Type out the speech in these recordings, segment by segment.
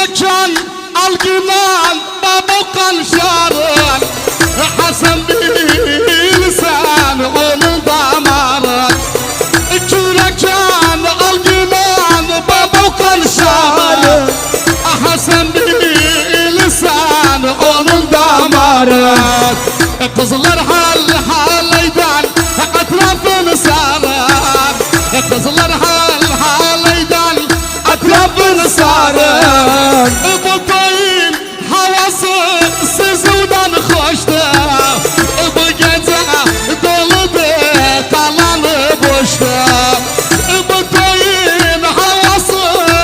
Çüreken algılan babokan şarın Hasan bilsen onun damarı Çüreken algılan babokan şarın Hasan bilsen onun damarı Kızlar hal halaydan etrafını sarar Kızlar hal halaydan etrafını sarar Bu köyün havası sızıdan hoştu Bu gece doludu kalanı boştu Bu köyün havası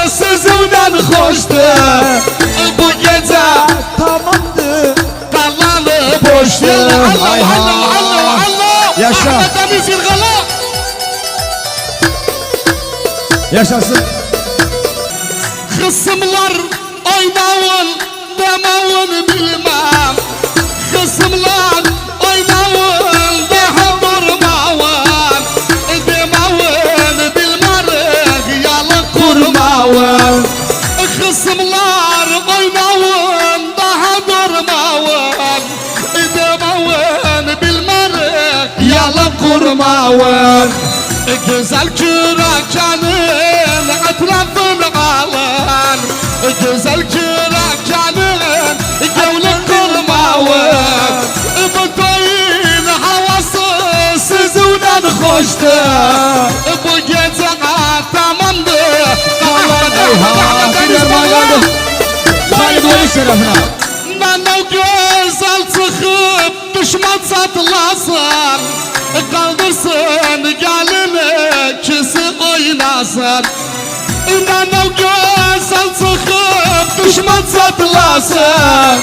sızıdan hoştu Bu gece Tamamdı. kalanı boştu Hay hay. Yaşa. Ahmet Deniz Yılgalı Yaşasın. Kısımlar oynavun demavun bilmem Kısımlar oynavun daha durmavun Demavun bilmarık yalı kurmavun Kısımlar oynavun daha durmavun Demavun bilmarık yalı kurmavun Güzel kürakanın etrafını alın Güzel kürakanın gönlü kırmavın Bu köyün havası sizinle hoştu Bu gece tamamdı Ben o güzel çıkıp düşman satılasın Kaldırsın gelini kisi oynasın Ben o güzel çıkıp düşman satılasın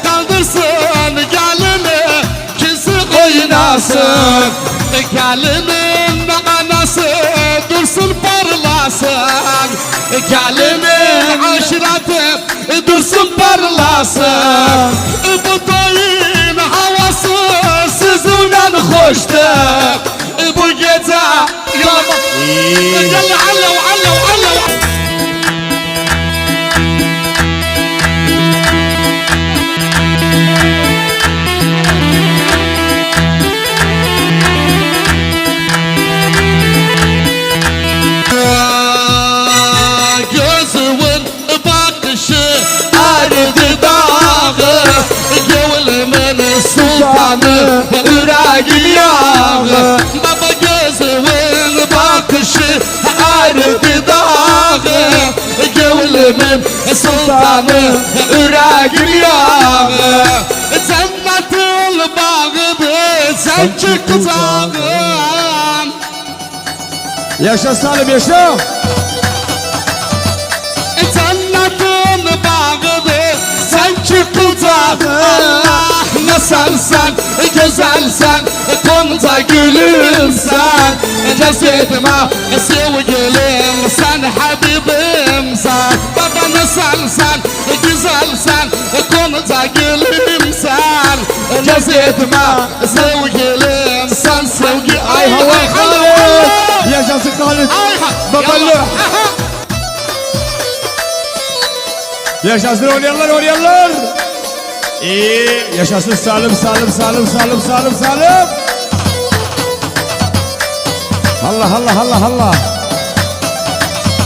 Kaldırsın gelini kisi oynasın Gelinin anası dursun parlasın Gelinin aşiratı dursun parlasın Bu köyün havası sizinle hoştu Bu gece yalama Gel alla alla alla Gözümün bakışı ağrıdı dağı Gönlümün sultanı yüreğim yağı Baba gözümün bakışı ağrıdı dağı Gönlümün sultanı yüreğim yağı Cennetin bağıdır sen çıkacaksın Yaşa Salim yaşa. Cennetin bağıdır sen çıkacaksın Allah ne sensen güzelsen Gonca gülümsen Cesedime sevgilim sen Habibimsen Baba ne sensen güzelsen Gonca gülümsen Cesedime sevgilim sen sevgi Ay hava Halit. Yaşasın Halit. Babalı. Yaşasın oynayanlar oynayanlar. İyi. Yaşasın Salim Salim Salim Salim Salim Salim. Allah Allah Allah Allah.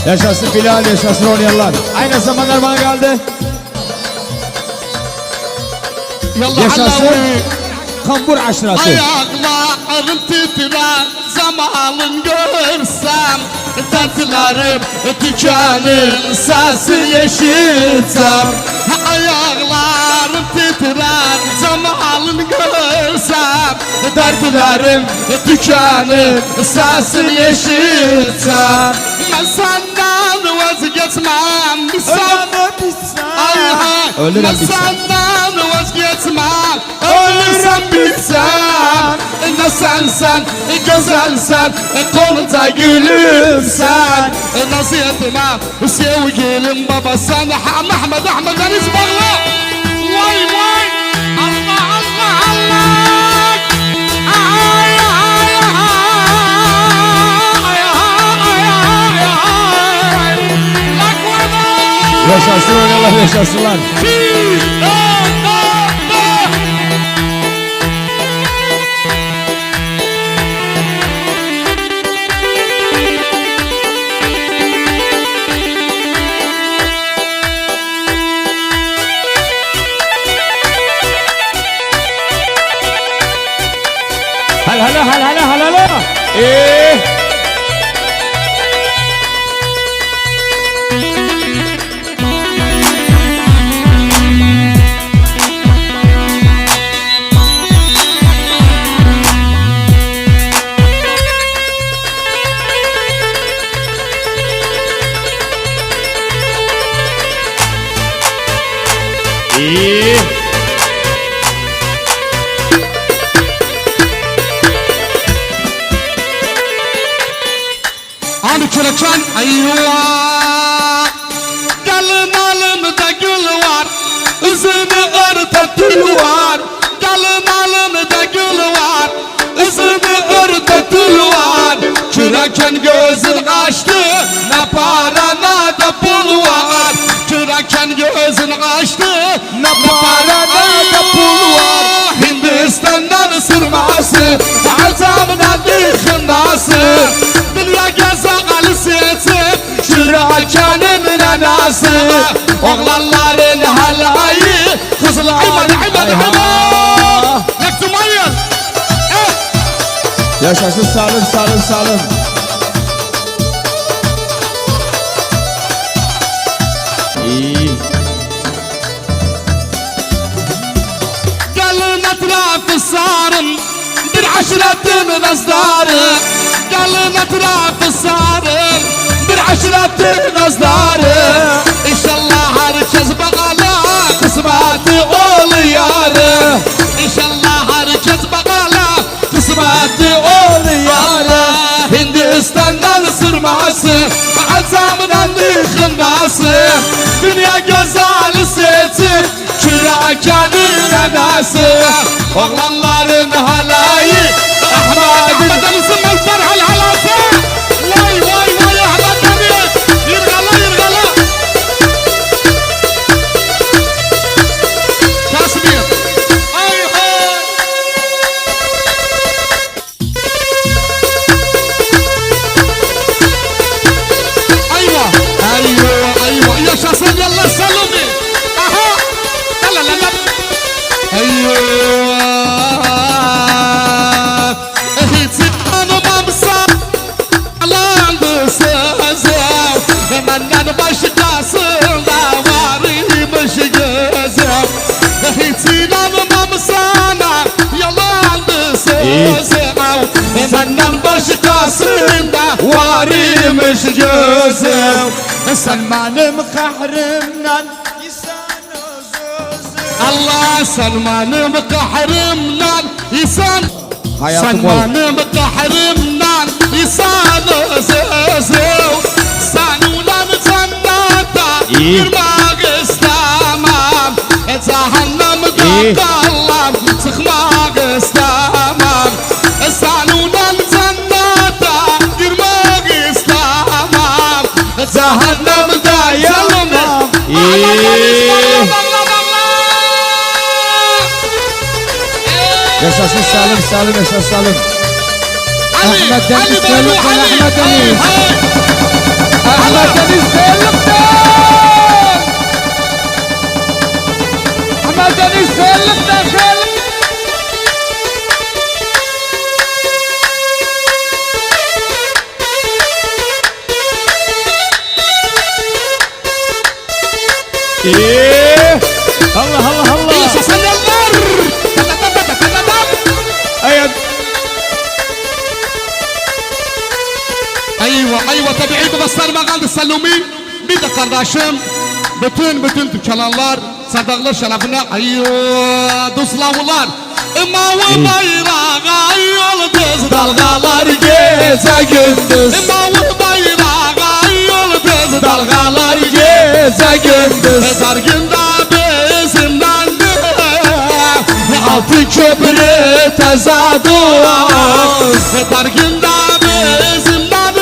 Yaşasın Bilal yaşasın oynayanlar. Aynı zamanlar bana geldi. Yaşasın Kambur aşırası. Ayaklarım titrer zamanın görsem Dertlerim tükenir sesi yeşilsem Ayaklarım titrer zamanın görsem Dertlerim tükenir sesi yeşilsem Ben senden vazgeçmem Ölürüm Ben bilsem. senden vazgeçmem Ölürüm bilsem Ne sensen güzelsen Konuda gülümsen Nasiyetime sevgilim baba sen Ahmet Deniz Bağlı Vay vay Allah Allah Allah Ay ay ay ay ay ay Yaşasın oynalar, yaşasınlar. هلا ايه ايه Hani çöleken ayva Gelin alımda gül var Üzümü örte tül var Gelin alımda gül var Üzümü örte tül var Çüreken gözün açtı Ne para ne de pul var Çüreken gözün açtı Ne para ne de pul var Hindistan'dan sırması Azamdan dikhnası Dünya gezer Şürakanın nanası Oğlanların halayı Kızlar ayman Yaktım hayır Yaşasın Salim. İyi. Gelin etrafı sarın Bir aşiretin nazları Gelin etrafı sarın Bir aşiretin nazları İnşallah herkes bakala Kısmeti ol yarı İnşallah herkes bakala Kısmeti ol yarı Hindistan'dan sırması Azamdan dikhnası Dünya güzel seçip Çürakanın anası Oğlanların halayı Ahmet Deniz'in melferhal halası Vay Ahmet Deniz Yırgala Kasmir Ay hay Ayva Yaşasın yallah salumi Aha La Ayva Hiç tanımamsa Alandı sözüm Benden başkasında varmış gözüm Hiç inanmam sana Yalandı sözüm Benden başkasında varmış gözüm Sen benim kahrimden İsan Allah Salmanım kahrimden İsan Hayatım ol. Salmanım kahrimden İsan özüm Sen ulan cennete girmek istemem Cehennemde kallam çıkmak istemem Sen ulan cennete girmek istemem Cehennemde yanmam Yaşasın Salim, yaşasın Salim. Ahmet Deniz Selim'den Ahmet Deniz. Ahmet Deniz Selim'den. Ahmet Deniz Selim'den. Allah. Yaşasın yallar Evet. Ayva tabii baslarıma kaldı Salumi Bir de kardeşim Bütün dükkanlar Sardaklar şerefine Duslavlar Mavi bayrağa yıldız Dalgalar gece gündüz Mavi bayrağa yıldız Dalgalar gece gündüz Dargında bizimden Altı köprü tezadüz Dargında bizimden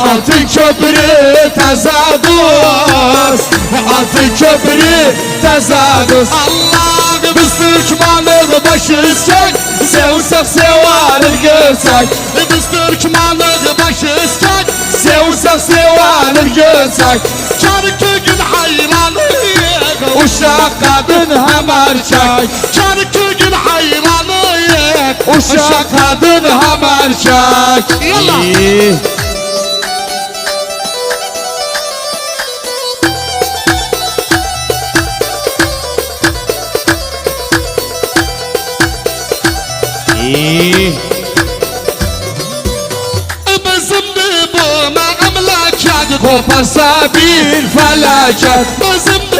Altı köprü tezadüz köprü tezadüz. Allah Biz Türkmanlığı başıysak, sevsek sevanır görsek. biz Türkmanlığı başıysak, Sevsek sevanır görsek. Çarkıgün hayranıyık, Uşak kadın hem erkek. Çarkıgün hayranıyık, Uşak kadın hem erkek. Yallah. İyi. İyi. Bizim bu memleket Koparsa bir felaket. Bizim bu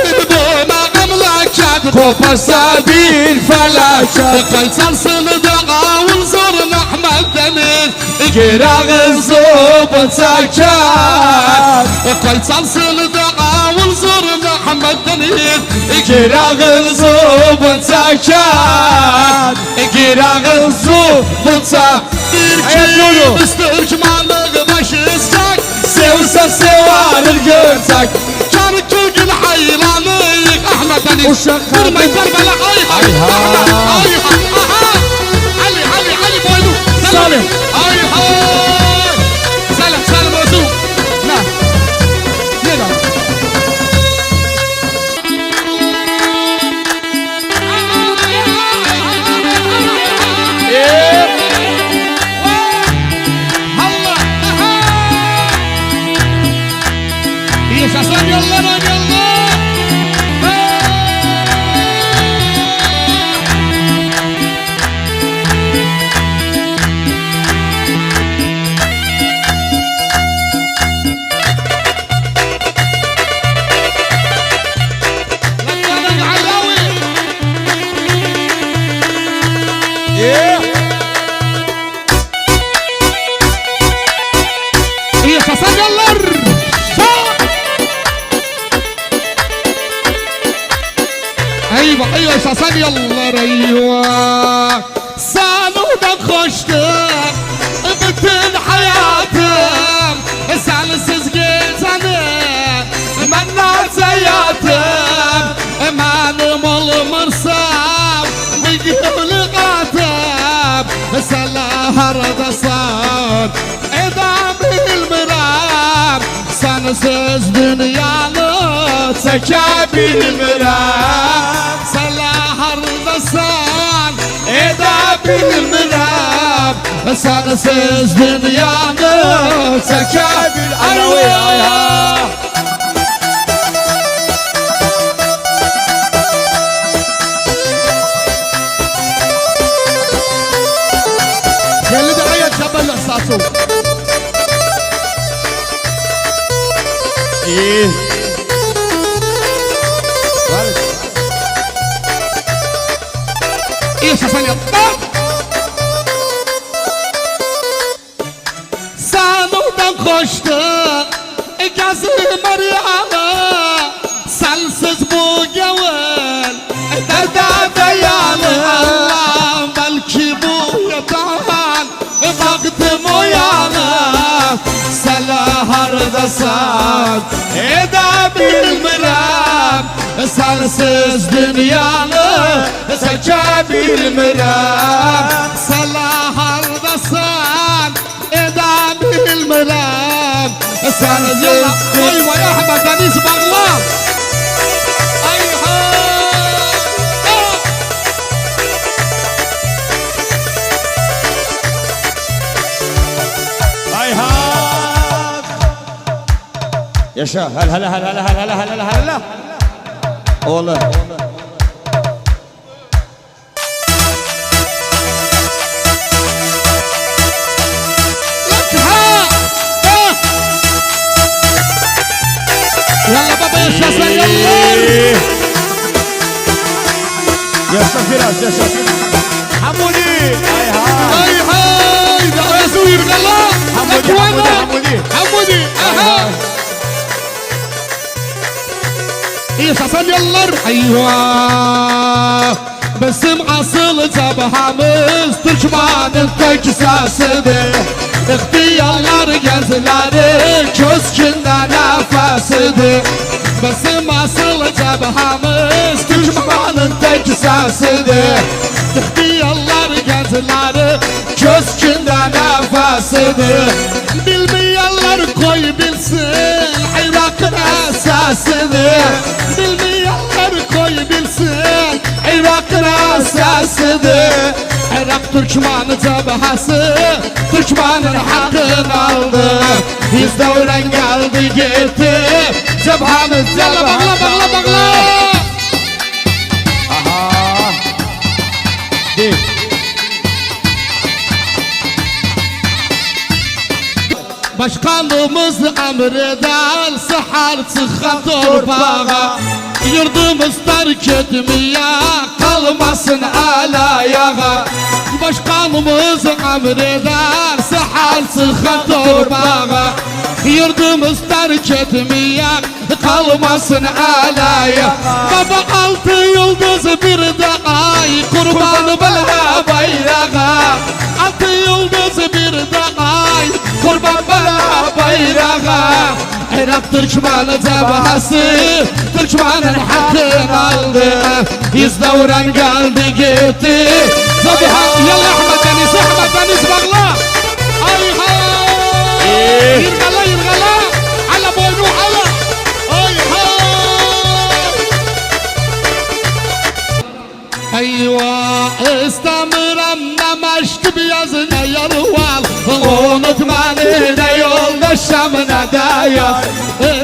memleket Koparsa bir felaket. Kalsansın da avul zor Ahmet Demir Girağın zubun çeker. Kalsansın da avul zor Ahmet Demir Girağın zubun çeker. Girağın zubun çeker. Bir biz Türkmanlığı başıysak Sevsek sevanır görsek. Çarkıgün hayranıyık Ahmet Demir Uşak Durmayın kadın. Kerbela ay hay Ay ha. Ahmet ay hay aha Ali boynu Salim. Ay hay Salim Özü Ne? Ne lan? Allah Yaşasın yollar oynayalım Yaşasın yollar Eyvah yaşasın yollar eyvah Sanuda koştum bütün hayatım Sensiz geçenim ben nasıl hayatım Benim olmursam bir gülü katım Sen haradasan edam bilmirəm Sensiz dünyanı Çekebilmirəm. Sen haradasan edebilmirəm Sensiz dünyanı Çekebil. Ay ay ay. Geldi de hayat cebel ihsası İyi. yaşasın yollar Sanudan koştum gözüm aryalı Sensiz bu gavul derde dayalı Allah belki bu yatan baktım uyanıp Sen haradasan edebilmirəm Sensiz dünyanı çekebilmirəm Sen haradasan edebilmirəm Sensiz Ay vay Ahmet Deniz bağla Ay hay Ay ha. Yaşa. Hel hele hel hele hel hele hel hele hel hele. Oğlum. Yalla baba yaşasın yollar Yaşa biraz yaşa. Hamudi. Ay ha. Ay hay da yazıyor gala Hamudi, Hamudi. Hamudi aha Yaşasın yollar Eyvah Bizim asıl cebhamız Türkmanın tek sesidir İhtiyarlar gençleri Köskünde nefesidir Bizim asıl cebhamız cebhamiz düşmanın tek sesidir. İhtiyarlar gençleri köskünde nefesidir. Bilmeyenler koy bilsin Irak'ın esasıdır. Bilmeyenler koy bilsin Irak'ın esasıdır. Irak Türkmanı cebhası Türkmanın hakkını aldı. Biz devren geldi gitti cebhamiz yalla bağla bağla bağla. Aha. Değil. Başkanımız emreder sahar çıkan torpağa. Yurdumuz terk etmeye kalmasın el ayağa. Başkanımız emreder sahar çıkan torpağa. Yurdumuz terk etmeye kalmasın el ayağa. Baba altı yıldız bir de ay kurbanı bela bayrağa. Altı yıldız bir de ay kurban bela bayrağa. Irak Türkmanı cebhası Türkmanın hakkını aldı. Yüz devren geldi gitti Zabiha yalla Ahmet Deniz Ahmet Deniz bağla. Ay hay yırgala yırgala ala boynu ala. Ay hay eyvah İstamıram namaştı biyazına yarval. Unutma ne yoldaşım ne de yar.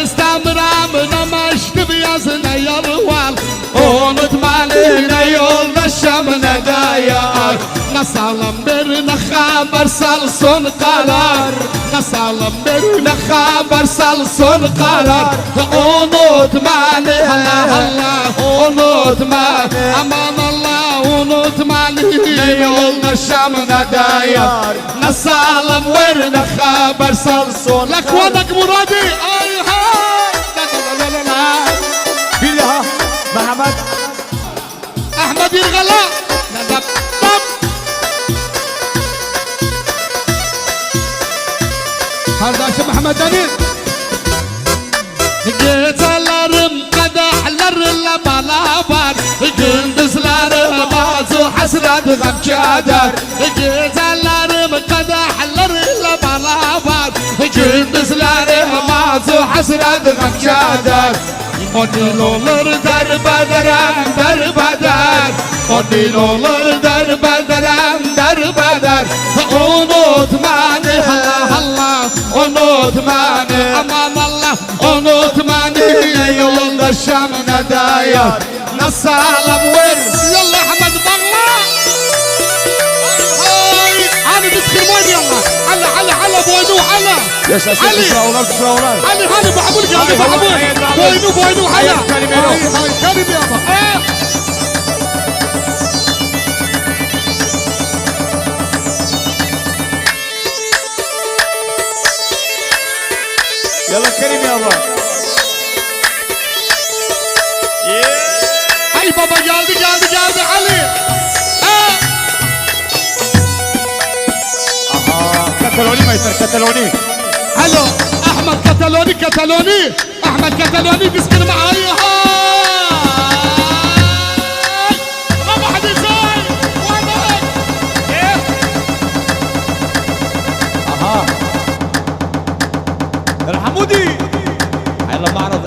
İstamıram namaştı biyazına yarval. Unutma ne yoldaşım ne de yar. Nasalım bir ne haber salsın karar. Nasalım bir ne haber salsın karar. Unutma ne Allah unutma aman Allah unutma ne yoldaşım ne de yar. Nasalım bir ne haber salsın. Lakvanak Muradi ay hay. Bir daha. Mehmet. Ahmet Yırgala. Kardeşim Mehmet Deniz. Gecelerim kadehlerle beraber. Gündüzlerim acı hasret gam keder. Gecelerim kadehlerle beraber. Gündüzlerim acı hasret gam keder. O dil olur derbederem derbeder. O dil olur derbederem derbeder. Unutma ne Allah unutma ne aman Allah unutma ne yoldaşım ne de yar. Nasalım ver yalla Ahmet bağla. Hani تسخر يلا على على على بوينو على علي علي هاني بحبول قلبي بحبول بوينو بوينو على هاي كلمة يابا يلا كريم يابا. هاي بابا geldi علي. كتالوني مايستر كتالوني. الو احمد كتالوني احمد كتالوني بيسكن معايا. هاي ربح ديزاين وينك ايه اها الحمودي يلا معرض.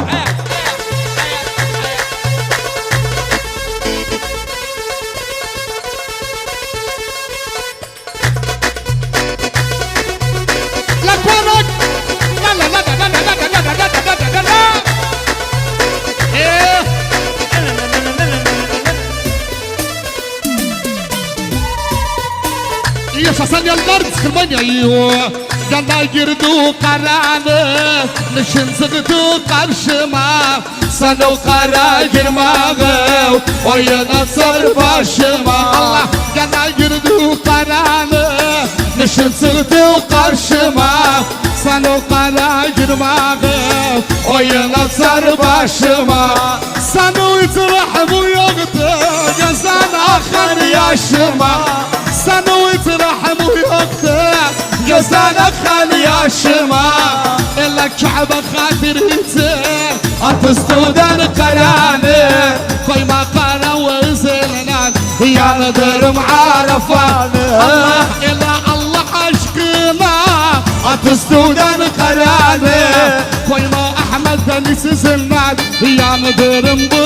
Yaşasan yerler sıkılmayın ya yiyor. Yana girdi karanı nişin sıktı karşıma. Sen o kara girmeği oyuna sar başıma. Allah yana girdi karanı nişin sıktı karşıma. Sen o kara girmeği oyuna sar başıma. Sen o itirafı yoktu gözden akar yaşıma. Sen o itirafı yoktu gözden akar yaşıma. إلا كعبة خاطرتي atüstüden karanı koyma kara vızılından yanıdırım Arafat'ı Allah ile Allah aşkına atüstüden karanı koyma Ahmet Deniz'inden yanıdırım bu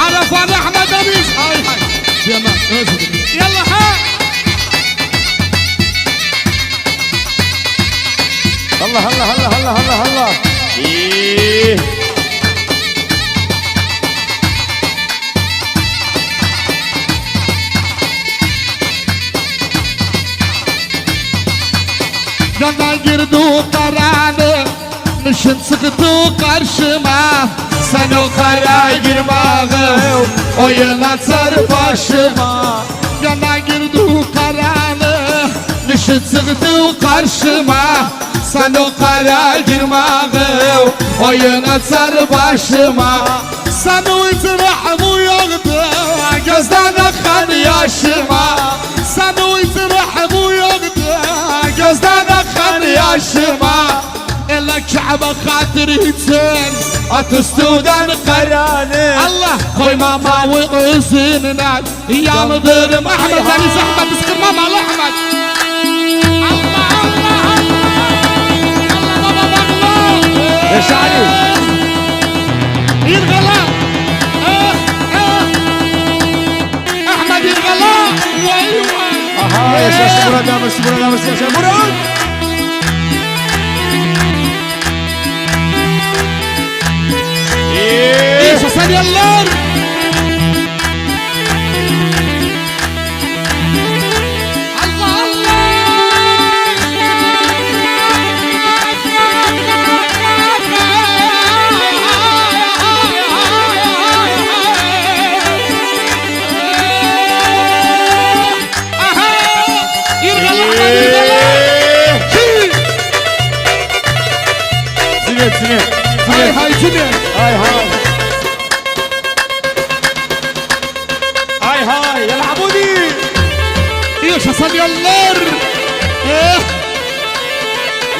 Arafat Ahmet Deniz hay hay diyemem özür dilerim yallah ha Allah Allah Allah Allah Allah Allah. Yana girdi karanı Nışın sıktı karşıma Sen o kara girmağı Oyuna sar başıma Yana girdi karanı Nışın sıktı karşıma Sen o kara girmağı Oyuna sar başıma Sen uytırahımı yoktu Gözden akan yaşıma Sen uytırahımı yoktu Gözden akan yaşıma Ela Kabe hatiritin At üstüden karanı Allah koyma mavi ızınına Yanıdırım Ahmet Deniz Ahmet Iskırmam Allah Ahmet Allah Allah Allah Allah baba Allah Yaşa Ali. İrgala Ahmet İrgala Vay vay Aha yaşasın burada mısın yaşa Murat. Yaşasın yallar Allah Allah Sinet. Hay hay Sinet Hay hay. Hay hay ya Abudi. Yaşasın yallar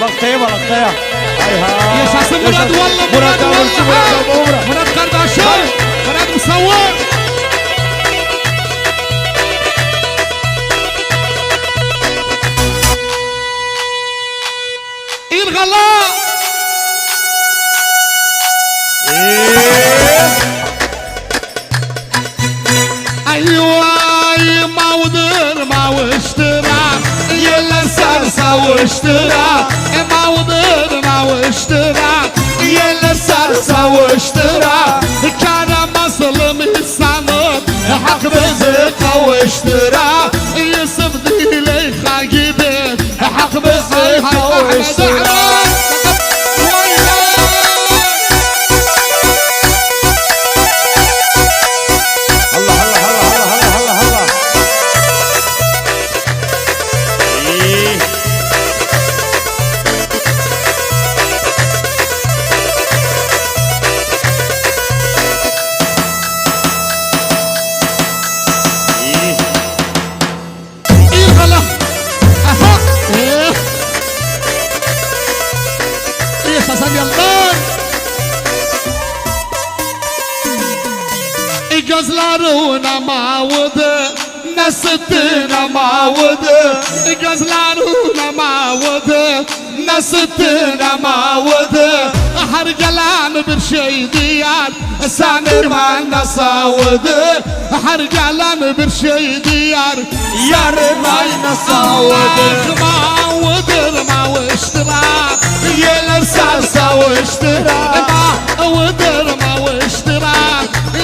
Laktaya bak laktaya. Hay hay. Yaşasın Murat valla Murat davulcu Murat. Murat kardeşim Murat musavvir İrgala Ayvay mavdır mavıştıra Yeller sarsa vıştıra Mavdır mavıştıra Yeller sarsa vıştıra Kara masılım insanım Hak bizi kavuştıra Yusuf Dileyha gibi Hak bizi kavuştıra Gözlerine mavıdı Nesitine mavıdı Gözlerine mavıdı Nesitine mavıdı Her gelen bir şey diyar Seni bana savıdı Her gelen bir şey diyar Yarı bana savıdı Mavıdır mavıştıra Yeler sar savıştıra Mavıdır mavıştıra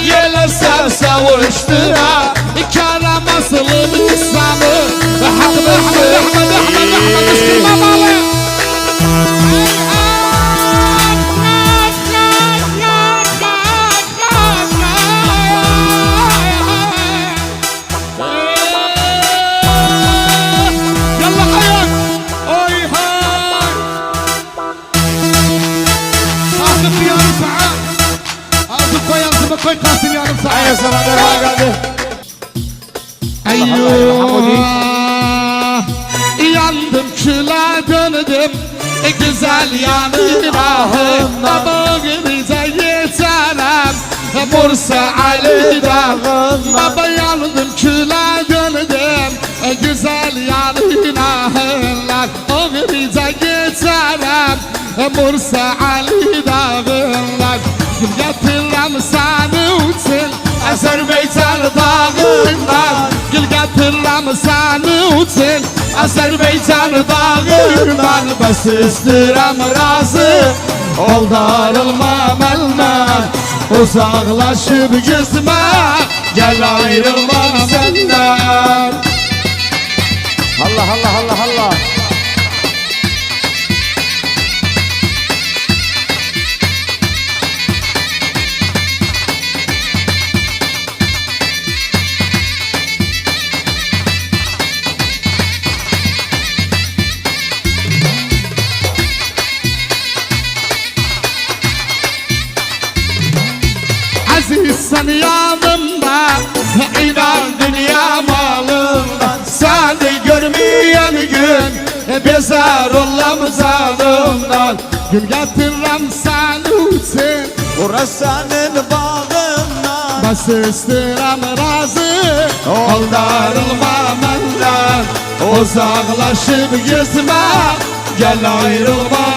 Yeler sar savuştura Kara masılım İslam'ı Ahmet Iskırmam Ali Yallah ayak Oy hay Asık yarım saat Asık koyan zıbı koy Kasım yarım saat Aynı zamanda var geldi. Yandım çıla döndüm Güzel yanı rahım Bağrıza yeter Bursa Ali dağından Baba yandım küle döndüm Güzel yarına hınlar Ağrıca geçerim Bursa Ali dağından Gül getirirəm səni üçün Azərbaycan dağından Gül getirirəm səni üçün Azərbaycan dağından Bəs istəyirəm razı Ol darılma məndən Uzaqlaşıb gizmə Gəl ayrılmam səndən Allah Allah Allah Allah. Azizsen yanımda İnan dünya malından Seni görmeyen gün Bezer olam zadımdan Gül getirirəm səni üçün Burası senin bağından. Bəs istəyirəm razı Ol darılma məndən Uzaqlaşıb gizmə Gəl ayrılma